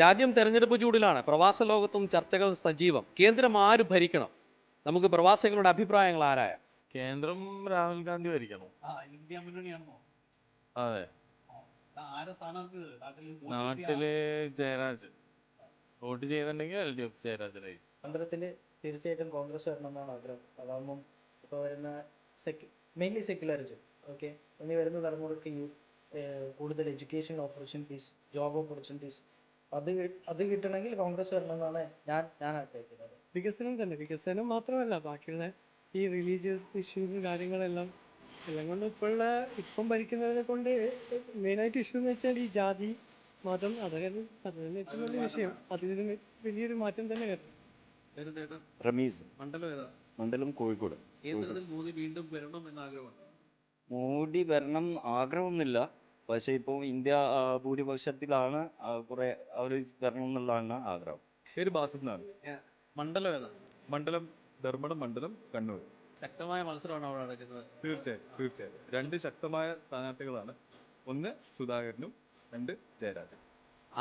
രാജ്യം തെരഞ്ഞെടുപ്പ് ചൂടിലാണ്. പ്രവാസ ലോകത്തും ചർച്ചകൾ സജീവം. കേന്ദ്രം ആര് ഭരിക്കണം? നമുക്ക് പ്രവാസികളുടെ അഭിപ്രായങ്ങൾ ആരായ? കേന്ദ്രം രാഹുൽ ഗാന്ധി ഭരിക്കണം. ഇന്ത്യ മുന്നണിയാണോ? അതെ. ആരെ സ്ഥാനാർത്ഥി നാട്ടില് ജയരാജ് വോട്ട് ചെയ്യുന്നുണ്ടെങ്കിൽ LDF ജയരാജനായി. മണ്ഡലത്തിൽ തീർച്ചയായിട്ടും കോൺഗ്രസ് വരണമെന്നാണ് ആഗ്രഹം. അതാകുമ്പം ഇപ്പോൾ വരുന്ന മെയിൻലി സെക്യുലറിസം, ഓക്കെ, ഇനി വരുന്ന തലമുറയ്ക്ക് കൂടുതൽ എഡ്യൂക്കേഷൻ ഓപ്പർച്യൂണിറ്റീസ്, ജോബ് ഓപ്പർച്യൂണിറ്റീസ് അത് കിട്ടണമെങ്കിൽ കോൺഗ്രസ് വരണമെന്നാണ് ഞാൻ ആഗ്രഹിക്കുന്നത്. വികസനം തന്നെ, വികസനം മാത്രമല്ല ബാക്കിയുള്ള ഈ റിലീജിയസ് ഇഷ്യൂസും കാര്യങ്ങളെല്ലാം എല്ലാം കൊണ്ട് ഇപ്പം ഭരിക്കുന്നതിനെ കൊണ്ട് മെയിനായിട്ട് ഇഷ്യൂ എന്ന് വെച്ചാൽ ഈ ജാതി മതം അത് തന്നെ ഏറ്റവും വലിയ വിഷയം. അതിന് വലിയൊരു മാറ്റം തന്നെ വരണം. റമീസ്, മണ്ഡലം ഏതാ? മണ്ഡലം കോഴിക്കോട്. കേന്ദ്രത്തിൽ മോദി വീണ്ടും വരണം എന്ന ആഗ്രഹമുണ്ട്. മോഡി വരണം ആഗ്രഹമൊന്നുമില്ല, പക്ഷേ ഇപ്പോൾ ഇന്ത്യ ഭൂരിപക്ഷത്തിലാണ്, കുറെ അവർ വരണം എന്നുള്ളതാണ് ആഗ്രഹം. പേര് ബാസിൽ നിന്നാണ്. മണ്ഡലം ഏതാ? മണ്ഡലം ധർമ്മടം, മണ്ഡലം കണ്ണൂർ. ശക്തമായ മത്സരമാണ് അവിടെ നടക്കുന്നത്. തീർച്ചയായും രണ്ട് ശക്തമായ സ്ഥാനാർത്ഥികളാണ്. ഒന്ന് സുധാകരനും, രണ്ട് ജയരാജൻ.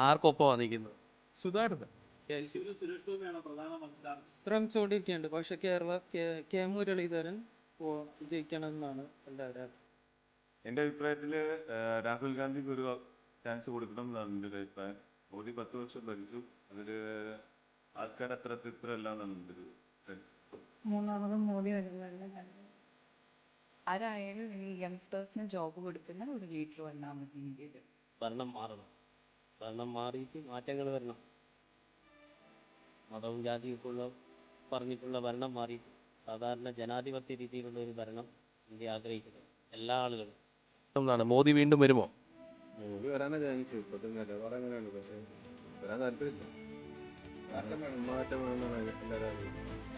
ആർക്കൊപ്പമാണ് നിൽക്കുന്നത്? സുധാകരൻ സുരേഷ് ഗോപിയാണോ പ്രധാന മത്സരം? ശ്രമിച്ചുകൊണ്ടിരിക്കുകയുണ്ട്. പക്ഷെ കെ മുരളീധരൻ ജയിക്കണമെന്നാണ് എൻ്റെ ആഗ്രഹം. എൻ്റെ അഭിപ്രായത്തിൽ രാഹുൽ ഗാന്ധിക്ക് ഒരു ചാൻസ് കൊടുക്കണം എന്നാണ് എൻ്റെ ഒരു അഭിപ്രായം. മോദി 10 വർഷം ഭരിച്ചു, അതിൽ ആൾക്കാർ അത്ര തൃപ്തരല്ല എന്നാണ് എൻ്റെ ഒരു അഭിപ്രായം. മൂന്നാമതും മോദി വരുന്നതല്ല. ആരായാലും ഈ യങ്സ്റ്റേഴ്സിന് ജോബ് കൊടുക്കുന്ന ഒരു ലീഡർ വന്നാൽ മതി ഇന്ത്യയിൽ. ഭരണം മാറണം. ഭരണം മാറിയിട്ട് മാറ്റങ്ങൾ വരണം. മതവും ജാതിയൊക്കെയുള്ള പറഞ്ഞിട്ടുള്ള ഭരണം മാറി സാധാരണ ജനാധിപത്യ രീതിയിലുള്ള ഒരു ഭരണം ഇന്ത്യ ആഗ്രഹിക്കുന്നത് എല്ലാ ആളുകളും. എന്താണ് മോദി വീണ്ടും വരുമോ? മോദി വരാനാ ചാൻസ്. ഇപ്പോഴത്തെ നിലപാട് അങ്ങനെയാണ്. പക്ഷേ വരാൻ താല്പര്യമില്ല. മാറ്റം വേണമെന്നാണ് എല്ലാവരും ആഗ്രഹിക്കുന്നത്.